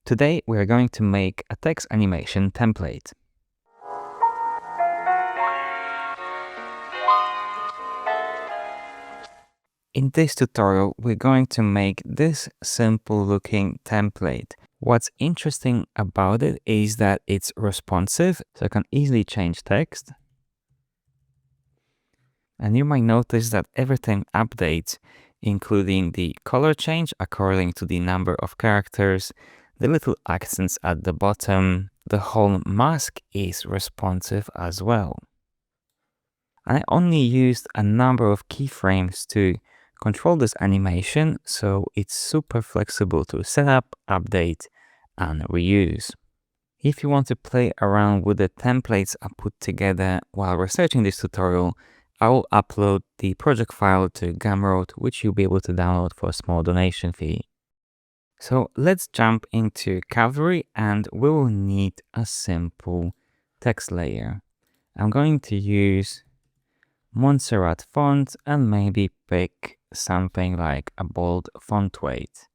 Today we are going to make a text animation template. In this tutorial, we're going to make this simple looking template. What's interesting about it is that it's responsive, so I can easily change text. And you might notice that everything updates, including the color change according to the number of characters, the little accents at the bottom. The whole mask is responsive as well. And I only used a number of keyframes to control this animation, so it's super flexible to set up, update, and reuse. If you want to play around with the templates I put together while researching this tutorial, I will upload the project file to Gumroad, which you'll be able to download for a small donation fee. So let's jump into Cavalry, and we will need a simple text layer. I'm going to use Montserrat font and maybe pick something like a bold font weight.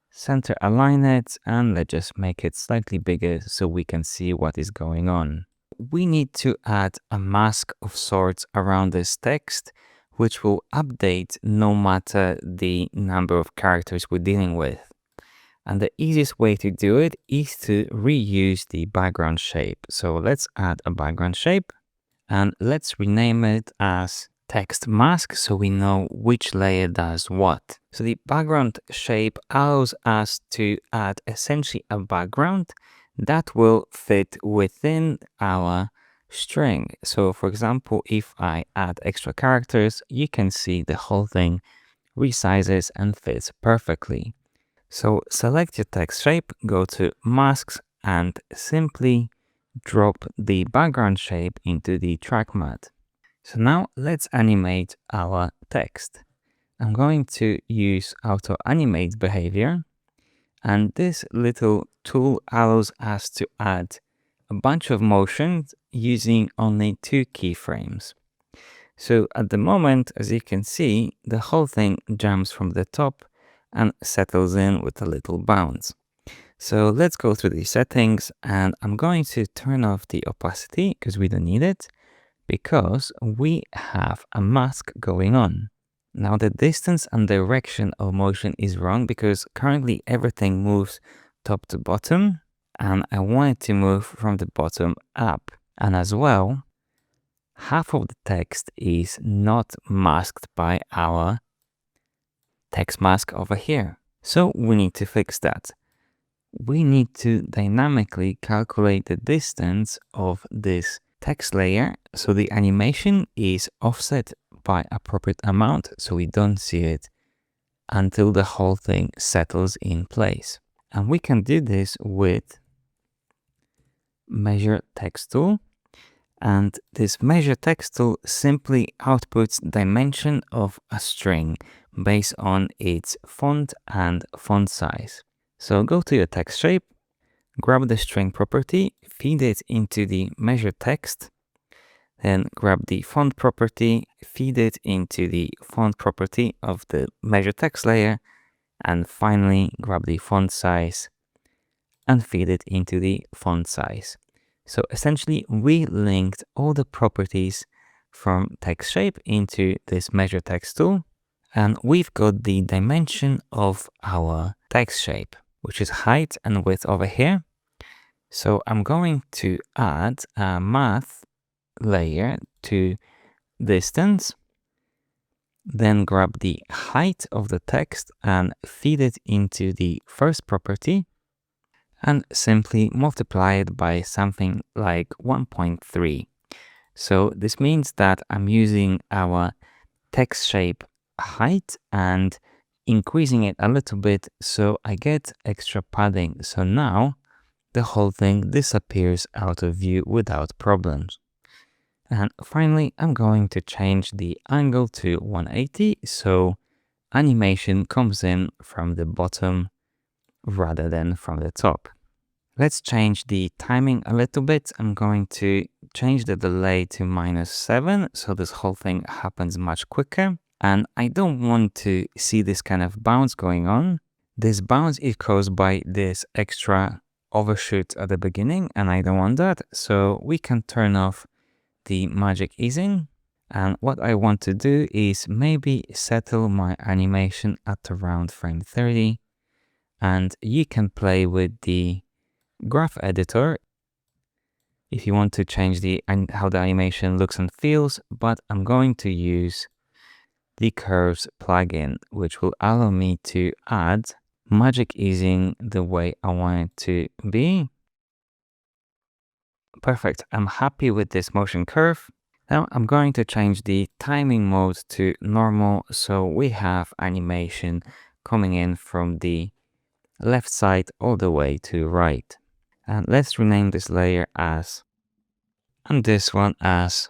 Center align it, and let's just make it slightly bigger so we can see what is going on. We need to add a mask of sorts around this text, which will update no matter the number of characters we're dealing with. And the easiest way to do it is to reuse the background shape. So let's add a background shape and let's rename it as text mask so we know which layer does what. So the background shape allows us to add essentially a background that will fit within our string. So for example, if I add extra characters, you can see the whole thing resizes and fits perfectly. So select your text shape, go to masks, and simply drop the background shape into the track mat. So now let's animate our text. I'm going to use auto animate behavior, and this little tool allows us to add a bunch of motions using only 2 keyframes. So at the moment, as you can see, the whole thing jumps from the top and settles in with a little bounce. So let's go through the settings, and I'm going to turn off the opacity because we don't need it, because we have a mask going on. Now the distance and direction of motion is wrong because currently everything moves top to bottom, and I want it to move from the bottom up. And as well, half of the text is not masked by our text mask over here. So we need to fix that. We need to dynamically calculate the distance of this text layer so the animation is offset by appropriate amount so we don't see it until the whole thing settles in place. And we can do this with measure text tool, and this measure text tool simply outputs dimension of a string based on its font and font size. So go to your text shape, grab the string property, feed it into the measure text, then grab the font property, feed it into the font property of the measure text layer, and finally grab the font size and feed it into the font size. So essentially we linked all the properties from text shape into this measure text tool, and we've got the dimension of our text shape, which is height and width over here. So I'm going to add a math layer to distance, then grab the height of the text and feed it into the first property and simply multiply it by something like 1.3. So this means that I'm using our text shape height and increasing it a little bit so I get extra padding. So now the whole thing disappears out of view without problems. And finally, I'm going to change the angle to 180 so animation comes in from the bottom rather than from the top. Let's change the timing a little bit. I'm going to change the delay to -7 so this whole thing happens much quicker. And I don't want to see this kind of bounce going on. This bounce is caused by this extra overshoot at the beginning, and I don't want that. So we can turn off the magic easing. And what I want to do is maybe settle my animation at around frame 30. And you can play with the graph editor if you want to change how the animation looks and feels, but I'm going to use the curves plugin, which will allow me to add magic easing the way I want it to be. Perfect. I'm happy with this motion curve. Now I'm going to change the timing mode to normal, so we have animation coming in from the left side all the way to right. And let's rename this layer as, and this one as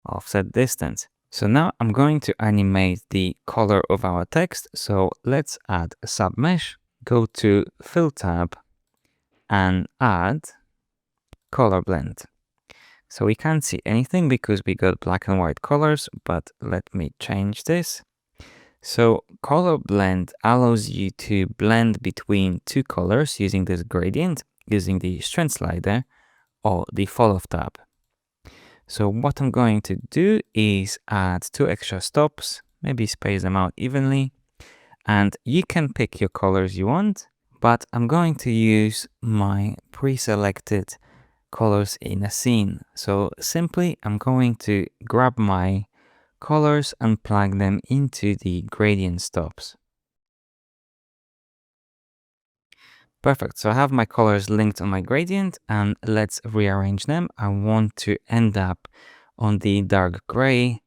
offset distance. So now I'm going to animate the color of our text. So let's add a submesh, go to Fill tab and add color blend. So we can't see anything because we got black and white colors, but let me change this. So color blend allows you to blend between two colors using this gradient, using the strength slider or the fall off tab. So what I'm going to do is add 2 extra stops, maybe space them out evenly, and you can pick your colors you want, but I'm going to use my pre-selected colors in a scene. So simply I'm going to grab my colors and plug them into the gradient stops. Perfect. So I have my colors linked on my gradient, and let's rearrange them. I want to end up on the dark gray.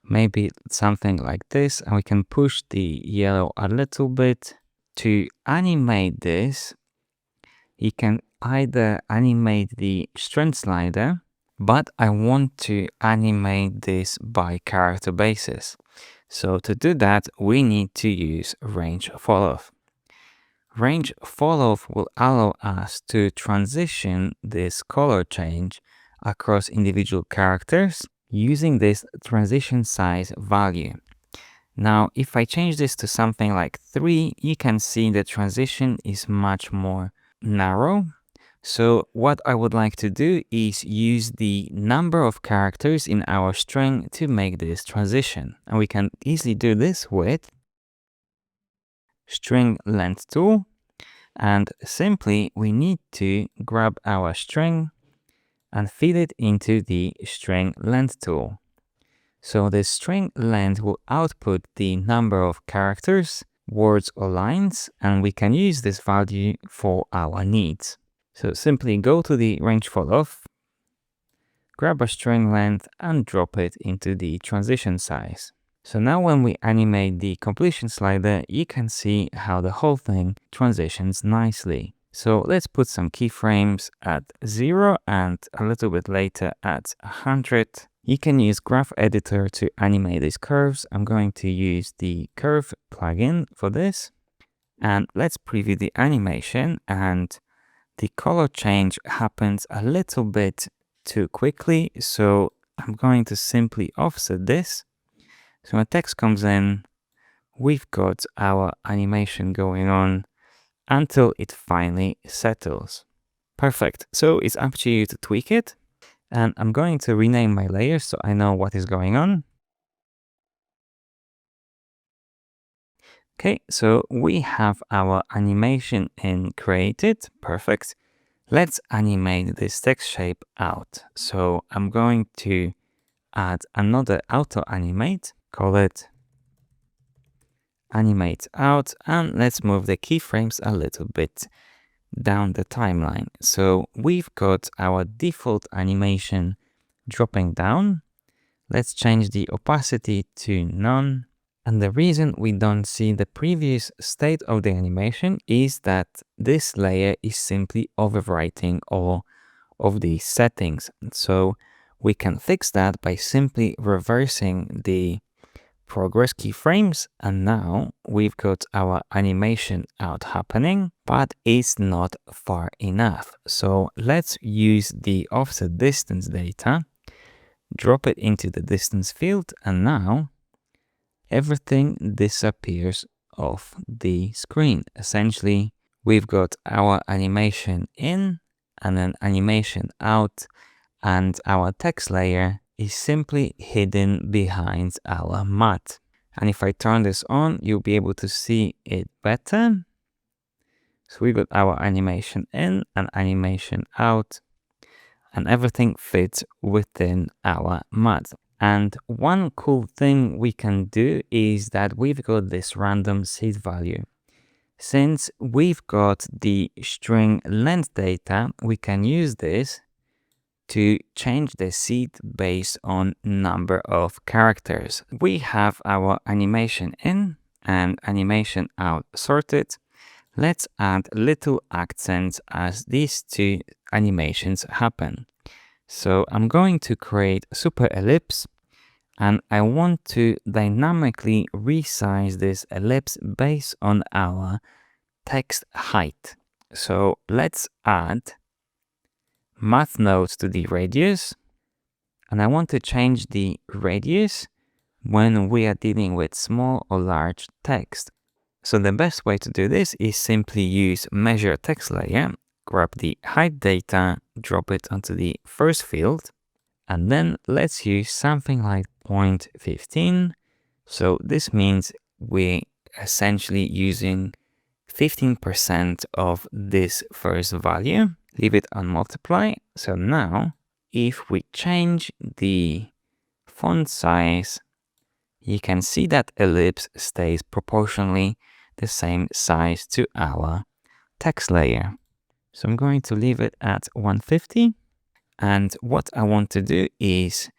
Maybe something like this, and we can push the yellow a little bit. To animate this, you can either animate the strength slider, but I want to animate this by character basis. So to do that, we need to use range falloff. Range falloff will allow us to transition this color change across individual characters using this transition size value. Now, if I change this to something like 3, you can see the transition is much more narrow. So what I would like to do is use the number of characters in our string to make this transition. And we can easily do this with string length tool. And simply we need to grab our string and feed it into the string length tool. So the string length will output the number of characters, words or lines, and we can use this value for our needs. So simply go to the range falloff, grab a string length and drop it into the transition size. So now when we animate the completion slider, you can see how the whole thing transitions nicely. So let's put some keyframes at 0 and a little bit later at 100. You can use Graph Editor to animate these curves. I'm going to use the Curve plugin for this. And let's preview the animation, and the color change happens a little bit too quickly. So I'm going to simply offset this. So when text comes in, we've got our animation going on until it finally settles. Perfect. So it's up to you to tweak it. And I'm going to rename my layers so I know what is going on. Okay, so we have our animation in created. Perfect. Let's animate this text shape out. So I'm going to add another auto animate, call it Animate Out, and let's move the keyframes a little bit down the timeline. So we've got our default animation dropping down. Let's change the opacity to none. And the reason we don't see the previous state of the animation is that this layer is simply overwriting all of the settings. So we can fix that by simply reversing the progress keyframes, and now we've got our animation out happening, but it's not far enough. So let's use the offset distance data, drop it into the distance field, and now everything disappears off the screen. Essentially, we've got our animation in and an animation out, and our text layer is simply hidden behind our matte. And if I turn this on, you'll be able to see it better. So we got our animation in and animation out, and everything fits within our matte. And one cool thing we can do is that we've got this random seed value. Since we've got the string length data, we can use this to change the seed based on number of characters. We have our animation in and animation out sorted. Let's add little accents as these two animations happen. So I'm going to create a super ellipse, and I want to dynamically resize this ellipse based on our text height. So let's add math nodes to the radius, and I want to change the radius when we are dealing with small or large text. So the best way to do this is simply use measure text layer, grab the height data, drop it onto the first field, and then let's use something like 0.15. So this means we're essentially using 15% of this first value. Leave it on multiply. So now, if we change the font size, you can see that ellipse stays proportionally the same size to our text layer. So I'm going to leave it at 150. And what I want to do is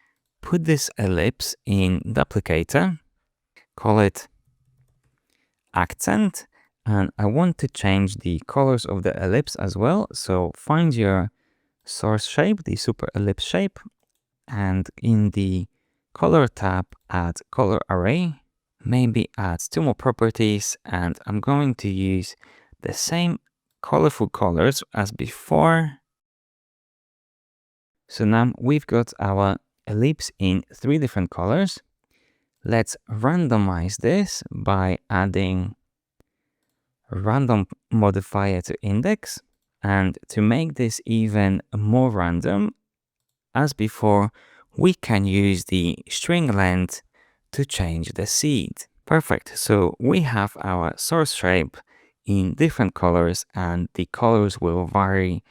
put this ellipse in duplicator, call it accent, and I want to change the colors of the ellipse as well. So find your source shape, the super ellipse shape, and in the color tab, add color array, maybe add two more properties, and I'm going to use the same colorful colors as before. So now we've got our ellipse in 3 different colors. Let's randomize this by adding random modifier to index. And to make this even more random, as before, we can use the string length to change the seed. Perfect. So we have our source shape in different colors, and the colors will vary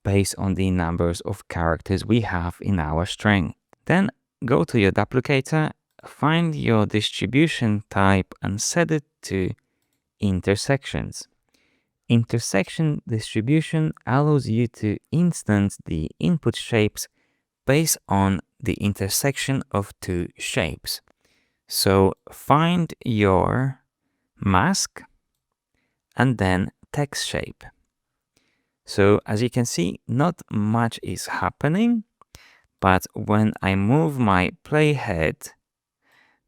based on the numbers of characters we have in our string. Then go to your duplicator, find your distribution type and set it to intersections. Intersection distribution allows you to instance the input shapes based on the intersection of 2 shapes. So find your mask and then text shape. So as you can see, not much is happening, but when I move my playhead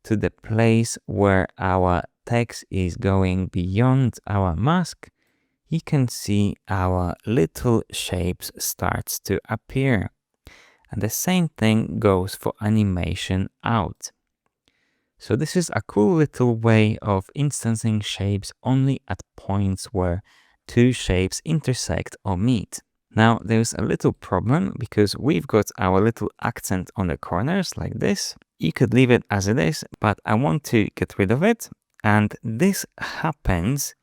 to the place where our text is going beyond our mask, you can see our little shapes starts to appear. And the same thing goes for animation out. So this is a cool little way of instancing shapes only at points where 2 shapes intersect or meet. Now there's a little problem because we've got our little accent on the corners like this. You could leave it as it is, but I want to get rid of it. And this happens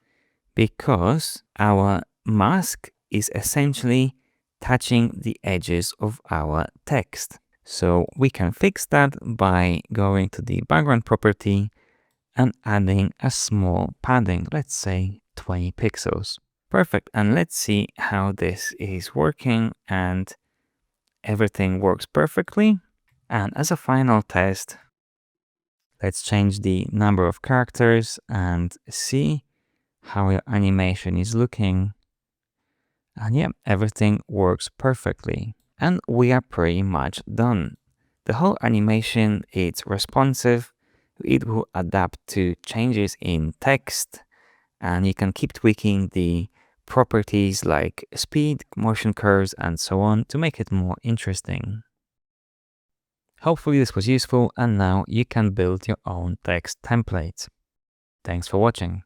because our mask is essentially touching the edges of our text. So we can fix that by going to the background property and adding a small padding, let's say 20 pixels. Perfect. And let's see how this is working, and everything works perfectly. And as a final test, let's change the number of characters and see how your animation is looking. And yeah, everything works perfectly. And we are pretty much done. The whole animation is responsive. It will adapt to changes in text, and you can keep tweaking the properties like speed, motion curves, and so on to make it more interesting. Hopefully this was useful and now you can build your own text template. Thanks for watching.